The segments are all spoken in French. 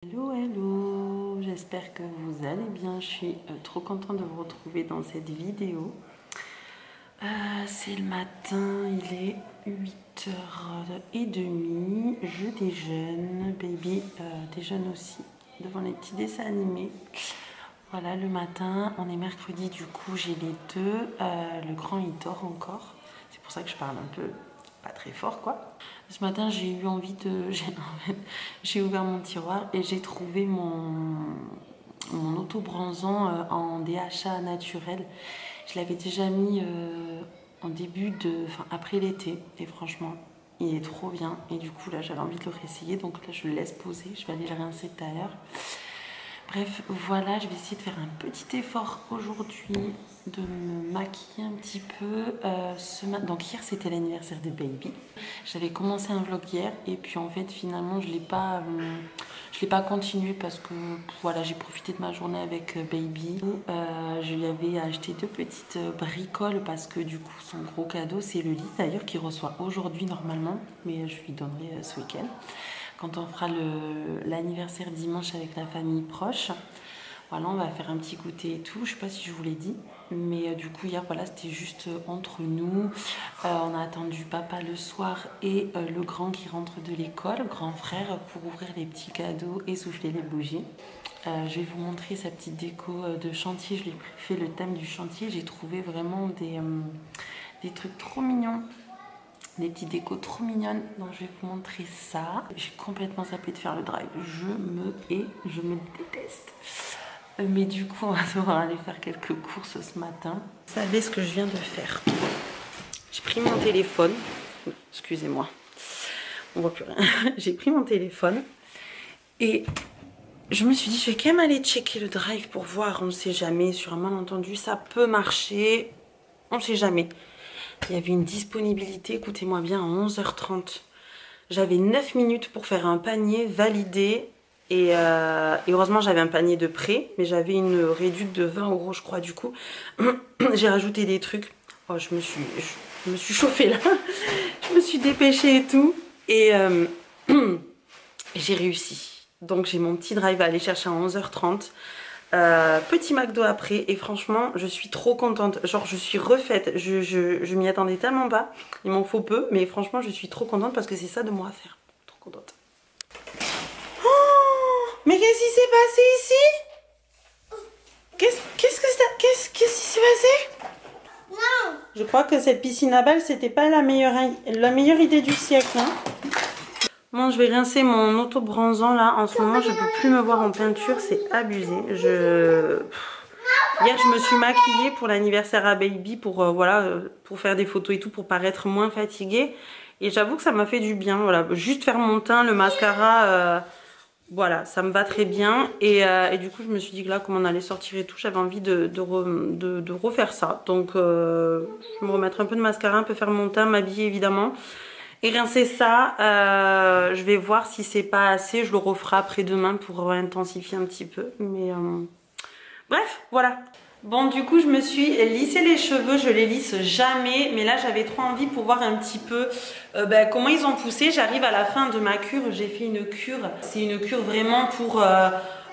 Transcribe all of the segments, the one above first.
Hello, hello, j'espère que vous allez bien. Je suis trop contente de vous retrouver dans cette vidéo. C'est le matin, il est 8h30, je déjeune, baby déjeune aussi devant les petits dessins animés. Voilà, le matin, on est mercredi, du coup j'ai les deux, le grand il dort encore, c'est pour ça que je parle un peu pas très fort quoi. Ce matin j'ai eu envie de... J'ai ouvert mon tiroir et j'ai trouvé mon autobronzant en DHA naturel. Je l'avais déjà mis en enfin après l'été et franchement il est trop bien. Et du coup là j'avais envie de le réessayer, donc là je le laisse poser, je vais aller le rincer tout à l'heure. Bref, voilà, je vais essayer de faire un petit effort aujourd'hui, de me maquiller un petit peu. Donc hier, c'était l'anniversaire de Baby. J'avais commencé un vlog hier et puis en fait, finalement, je l'ai pas continué parce que voilà, j'ai profité de ma journée avec Baby. Je lui avais acheté deux petites bricoles parce que du coup, son gros cadeau, c'est le lit d'ailleurs qu'il reçoit aujourd'hui normalement, mais je lui donnerai ce week-end. Quand on fera l'anniversaire dimanche avec la famille proche, voilà, on va faire un petit goûter et tout. Je sais pas si je vous l'ai dit, mais du coup hier voilà, c'était juste entre nous. On a attendu papa le soir et le grand qui rentre de l'école, grand frère, pour ouvrir les petits cadeaux et souffler les bougies. Je vais vous montrer sa petite déco de chantier. Je lui ai fait le thème du chantier. J'ai trouvé vraiment des trucs trop mignons. Des petites décos trop mignonnes, donc je vais vous montrer ça. J'ai complètement zappé de faire le drive, je me déteste. Mais du coup on va devoir aller faire quelques courses ce matin. Vous savez ce que je viens de faire? J'ai pris mon téléphone, excusez-moi, on voit plus rien. J'ai pris mon téléphone et je me suis dit je vais quand même aller checker le drive pour voir, on ne sait jamais, sur un malentendu ça peut marcher, on ne sait jamais. Il y avait une disponibilité, écoutez-moi bien, à 11h30. J'avais 9 minutes pour faire un panier validé. Et heureusement, j'avais un panier de prêt. Mais j'avais une réduite de 20 € je crois, du coup. J'ai rajouté des trucs. Oh, je me suis chauffée là. Je me suis dépêchée et tout. Et j'ai réussi. Donc, j'ai mon petit drive à aller chercher à 11h30. Petit McDo après et franchement je suis trop contente, genre je suis refaite, je m'y attendais tellement pas, il m'en faut peu mais franchement je suis trop contente parce que c'est ça de moi à faire, trop contente. Oh, mais qu'est-ce qui s'est passé ici? Qu'est-ce qui s'est passé? Non. Je crois que cette piscine à balles c'était pas la meilleure idée du siècle hein. Bon, je vais rincer mon autobronzant là. En ce moment, je peux plus me voir en peinture, c'est abusé. Hier, je me suis maquillée pour l'anniversaire à Baby pour voilà, pour faire des photos et tout, pour paraître moins fatiguée. Et j'avoue que ça m'a fait du bien. Voilà, juste faire mon teint, le mascara, voilà, ça me va très bien. Et du coup, je me suis dit que là, comme on allait sortir et tout, j'avais envie de refaire ça. Donc, je vais me remettre un peu de mascara, un peu faire mon teint, m'habiller évidemment. Et rincer ça, je vais voir si c'est pas assez, je le referai après-demain pour intensifier un petit peu. Mais bref, voilà. Bon, du coup, je me suis lissé les cheveux, je les lisse jamais. Mais là, j'avais trop envie pour voir un petit peu comment ils ont poussé. J'arrive à la fin de ma cure, j'ai fait une cure. C'est une cure vraiment pour...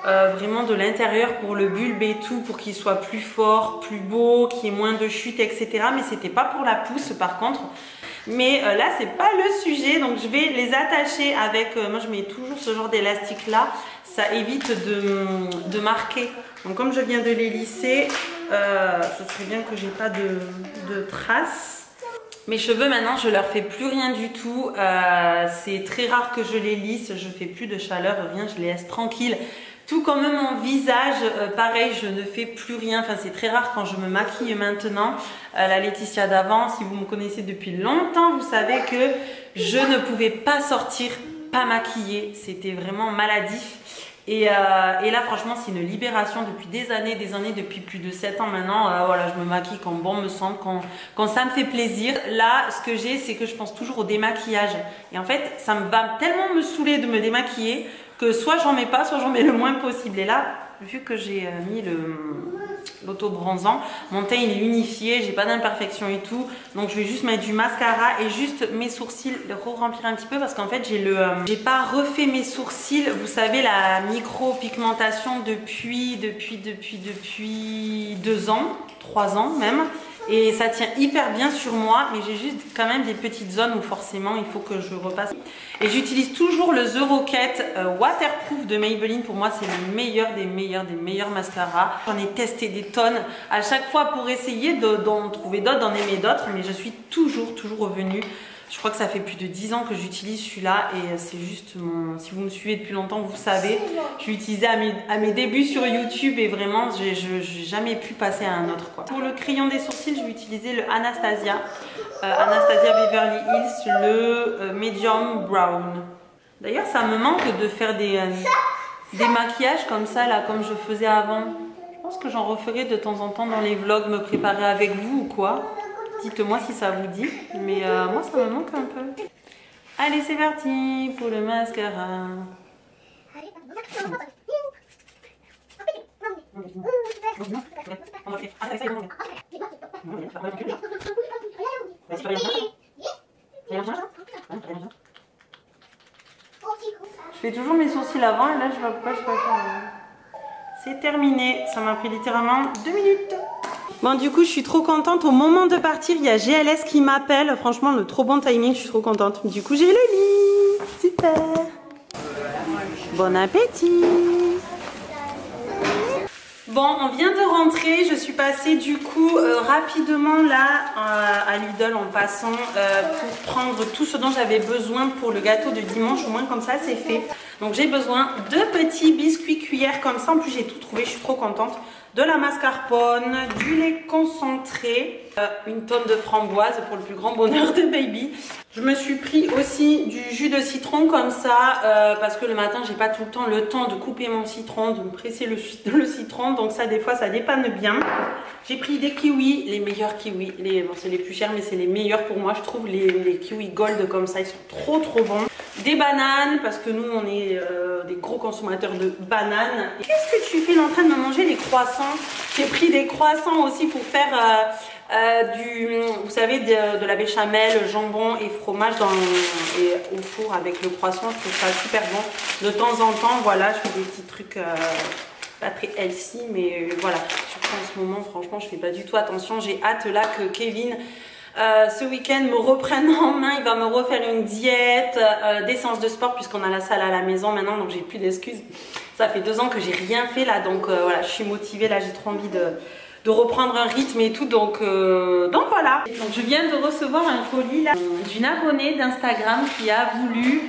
vraiment de l'intérieur pour le bulbe et tout, pour qu'il soit plus fort, plus beau, qu'il y ait moins de chute, etc. Mais c'était pas pour la pousse par contre. Mais là c'est pas le sujet, donc je vais les attacher avec, moi je mets toujours ce genre d'élastique là, ça évite de marquer. Donc comme je viens de les lisser, ça serait bien que j'ai pas de traces. Mes cheveux maintenant je leur fais plus rien du tout, c'est très rare que je les lisse, je fais plus de chaleur, rien, je les laisse tranquilles. Tout comme mon visage, pareil, je ne fais plus rien. Enfin, c'est très rare quand je me maquille maintenant. La Laetitia d'avant, si vous me connaissez depuis longtemps, vous savez que je ne pouvais pas sortir pas maquillée. C'était vraiment maladif. Et là, franchement, c'est une libération depuis des années, depuis plus de 7 ans maintenant. Voilà, je me maquille quand bon me semble, quand ça me fait plaisir. Là, ce que j'ai, c'est que je pense toujours au démaquillage. Et en fait, ça me va tellement me saouler de me démaquiller que soit j'en mets pas, soit j'en mets le moins possible. Et là, vu que j'ai mis l'auto-bronzant. Mon teint il est unifié, j'ai pas d'imperfection et tout. Donc je vais juste mettre du mascara et juste mes sourcils, le remplir un petit peu parce qu'en fait j'ai pas refait mes sourcils. Vous savez la micro-pigmentation depuis 2 ans, 3 ans même. Et ça tient hyper bien sur moi, mais j'ai juste quand même des petites zones où forcément il faut que je repasse. Et j'utilise toujours le The Rocket Waterproof de Maybelline. Pour moi, c'est le meilleur des meilleurs mascaras. J'en ai testé des tonnes à chaque fois pour essayer d'en trouver d'autres, d'en aimer d'autres, mais je suis toujours revenue. Je crois que ça fait plus de 10 ans que j'utilise celui-là et c'est juste mon... Si vous me suivez depuis longtemps, vous savez, je l'ai utilisé à mes débuts sur YouTube et vraiment, j'ai jamais pu passer à un autre, quoi. Pour le crayon des sourcils, je vais utiliser le Anastasia Beverly Hills, le Medium Brown. D'ailleurs, ça me manque de faire des maquillages comme ça, là, comme je faisais avant. Je pense que j'en referai de temps en temps dans les vlogs, me préparer avec vous ou quoi. Dites-moi si ça vous dit, mais moi ça me manque un peu. Allez, c'est parti pour le mascara. Je fais toujours mes sourcils avant et là je vois pourquoi je peux pas faire. C'est terminé, ça m'a pris littéralement 2 minutes. Bon, du coup, je suis trop contente. Au moment de partir, il y a GLS qui m'appelle. Franchement, le trop bon timing, je suis trop contente. Du coup, j'ai le lit. Super. Bon appétit. Bon, on vient de rentrer. Je suis passée du coup rapidement là à Lidl en passant pour prendre tout ce dont j'avais besoin pour le gâteau de dimanche. Au moins comme ça, c'est fait. Donc j'ai besoin de petits biscuits cuillères comme ça. En plus, j'ai tout trouvé. Je suis trop contente. De la mascarpone, du lait concentré, une tonne de framboises pour le plus grand bonheur de baby. Je me suis pris aussi du jus de citron comme ça parce que le matin j'ai pas tout le temps le temps de couper mon citron, de me presser le citron, donc ça des fois ça dépanne bien. J'ai pris des kiwis, les meilleurs kiwis, bon, c'est les plus chers mais c'est les meilleurs pour moi je trouve, les kiwis gold comme ça, ils sont trop bons. Des bananes parce que nous on est des gros consommateurs de bananes. Qu'est-ce que tu fais en train de me manger des croissants? J'ai pris des croissants aussi pour faire vous savez, de la béchamel, jambon et fromage et au four avec le croissant. Je trouve ça super bon. De temps en temps, voilà, je fais des petits trucs pas très healthy, mais voilà. Surtout en ce moment, franchement, je fais pas du tout attention. J'ai hâte là que Kevin ce week-end me reprenne en main. Il va me refaire une diète, des séances de sport puisqu'on a la salle à la maison maintenant, donc j'ai plus d'excuses. Ça fait 2 ans que j'ai rien fait là, donc voilà, je suis motivée là, j'ai trop envie de reprendre un rythme et tout, donc voilà. Donc je viens de recevoir un colis là d'une abonnée d'Instagram qui a voulu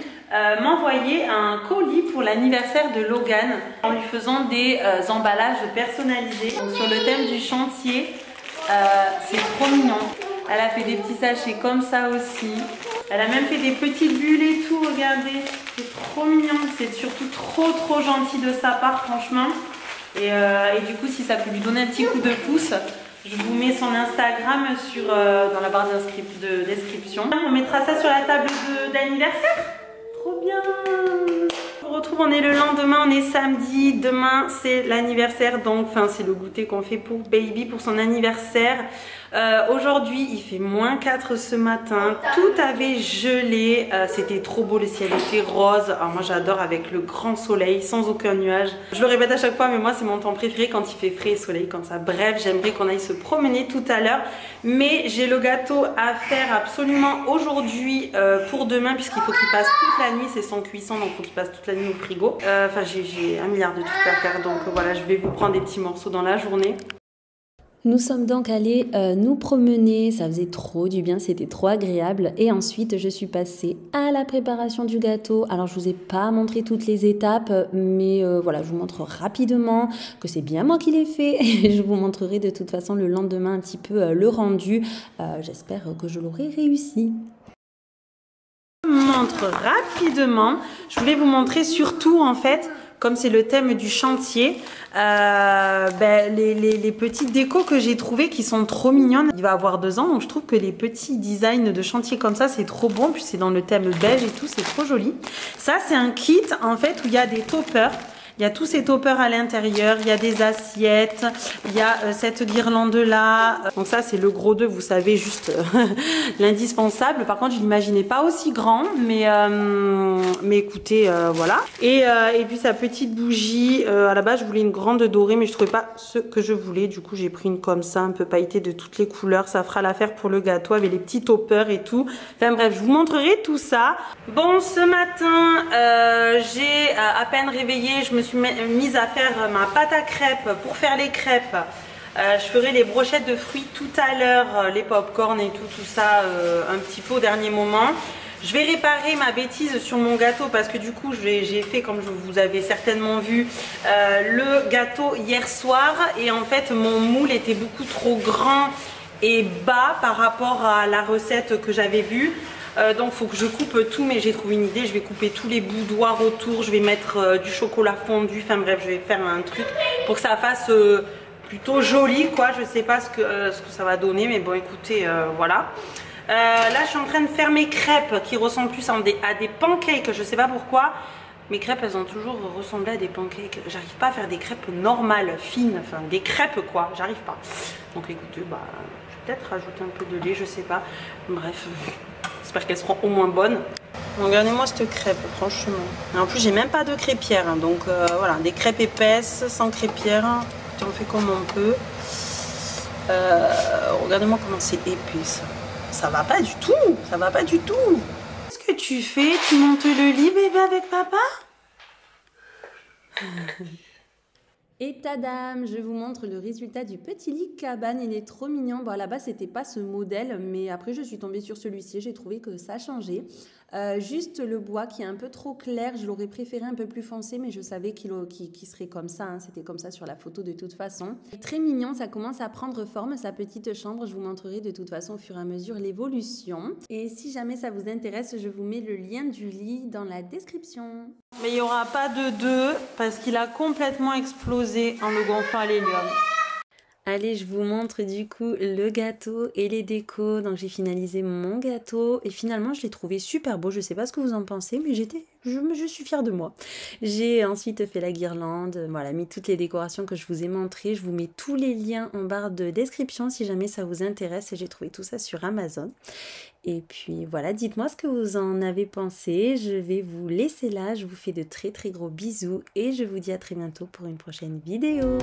m'envoyer un colis pour l'anniversaire de Logan en lui faisant des emballages personnalisés. Donc, sur le thème du chantier, c'est trop mignon. Elle a fait des petits sachets comme ça aussi. Elle a même fait des petites bulles et tout, regardez. C'est trop mignon. C'est surtout trop gentil de sa part, franchement. Et du coup, si ça peut lui donner un petit coup de pouce, je vous mets son Instagram dans la barre de description. On mettra ça sur la table d'anniversaire. Trop bien. On retrouve, on est le lendemain, on est samedi. Demain, c'est l'anniversaire, donc c'est le goûter qu'on fait pour baby pour son anniversaire. Aujourd'hui, il fait -4 ce matin. Tout avait gelé. C'était trop beau, le ciel était rose. Alors moi, j'adore avec le grand soleil, sans aucun nuage. Je le répète à chaque fois, mais moi, c'est mon temps préféré quand il fait frais et soleil comme ça. Bref, j'aimerais qu'on aille se promener tout à l'heure. Mais j'ai le gâteau à faire absolument aujourd'hui pour demain, puisqu'il faut qu'il passe toute la nuit. C'est sans cuisson, donc il faut qu'il passe toute la nuit au frigo. Enfin, j'ai 1 milliard de trucs à faire, donc voilà, je vais vous prendre des petits morceaux dans la journée. Nous sommes donc allés nous promener, ça faisait trop du bien, c'était trop agréable. Et ensuite, je suis passée à la préparation du gâteau. Alors, je vous ai pas montré toutes les étapes, mais voilà, je vous montre rapidement que c'est bien moi qui l'ai fait. Et je vous montrerai de toute façon le lendemain un petit peu le rendu. J'espère que je l'aurai réussi. Je vous montre rapidement. Je voulais vous montrer surtout en fait, comme c'est le thème du chantier, les petites décos que j'ai trouvées qui sont trop mignonnes. Il va avoir 2 ans, donc je trouve que les petits designs de chantier comme ça, c'est trop bon. Puis c'est dans le thème beige et tout, c'est trop joli. Ça, c'est un kit en fait où il y a des toppers. Il y a tous ces toppers à l'intérieur, il y a des assiettes, il y a cette guirlande là. Donc ça c'est le gros 2, vous savez, juste l'indispensable. Par contre je l'imaginais pas aussi grand, mais écoutez, voilà. Et puis sa petite bougie, à la base je voulais une grande dorée, mais je trouvais pas ce que je voulais. Du coup j'ai pris une comme ça, un peu pailletée de toutes les couleurs. Ça fera l'affaire pour le gâteau avec les petits toppers et tout. Enfin bref, je vous montrerai tout ça. Bon, ce matin, j'ai à peine réveillé, je me suis mise à faire ma pâte à crêpes. Pour faire les crêpes, je ferai les brochettes de fruits tout à l'heure, les pop-corn et tout ça, un petit peu au dernier moment. Je vais réparer ma bêtise sur mon gâteau parce que du coup j'ai fait, comme vous avez certainement vu, le gâteau hier soir. Et en fait mon moule était beaucoup trop grand et bas par rapport à la recette que j'avais vue. Donc il faut que je coupe tout, mais j'ai trouvé une idée, je vais couper tous les boudoirs autour, je vais mettre du chocolat fondu, enfin bref, je vais faire un truc pour que ça fasse plutôt joli quoi. Je sais pas ce que ça va donner, mais bon écoutez, voilà. Là je suis en train de faire mes crêpes qui ressemblent plus à des pancakes, je sais pas pourquoi. Mes crêpes elles ont toujours ressemblé à des pancakes, j'arrive pas à faire des crêpes normales, fines, enfin des crêpes quoi, j'arrive pas. Donc écoutez, bah je vais peut-être rajouter un peu de lait, je sais pas, bref. J'espère qu'elles seront au moins bonnes. Regardez-moi cette crêpe, franchement. Et en plus, j'ai même pas de crêpière. Hein, donc voilà, des crêpes épaisses, sans crêpière. On fait comme on peut. Regardez-moi comment c'est épais ça. Ça va pas du tout. Ça va pas du tout. Qu'est-ce que tu fais? Tu montes le lit, bébé, avec papa? Et tadam, je vous montre le résultat du petit lit cabane, il est trop mignon. Bon, à la base, c'était pas ce modèle, mais après, je suis tombée sur celui-ci, j'ai trouvé que ça changeait. Juste le bois qui est un peu trop clair, je l'aurais préféré un peu plus foncé, mais je savais qu'il serait comme ça, hein. C'était comme ça sur la photo de toute façon. Très mignon, ça commence à prendre forme, sa petite chambre, je vous montrerai de toute façon au fur et à mesure l'évolution. Et si jamais ça vous intéresse, je vous mets le lien du lit dans la description. Mais il n'y aura pas de 2 parce qu'il a complètement explosé en le gonflant à l'hélium. Allez, je vous montre du coup le gâteau et les décos. Donc j'ai finalisé mon gâteau et finalement je l'ai trouvé super beau. Je sais pas ce que vous en pensez, mais je suis fière de moi. J'ai ensuite fait la guirlande, voilà, mis toutes les décorations que je vous ai montrées. Je vous mets tous les liens en barre de description si jamais ça vous intéresse. J'ai trouvé tout ça sur Amazon. Et puis voilà, dites-moi ce que vous en avez pensé. Je vais vous laisser là. Je vous fais de très très gros bisous et je vous dis à très bientôt pour une prochaine vidéo.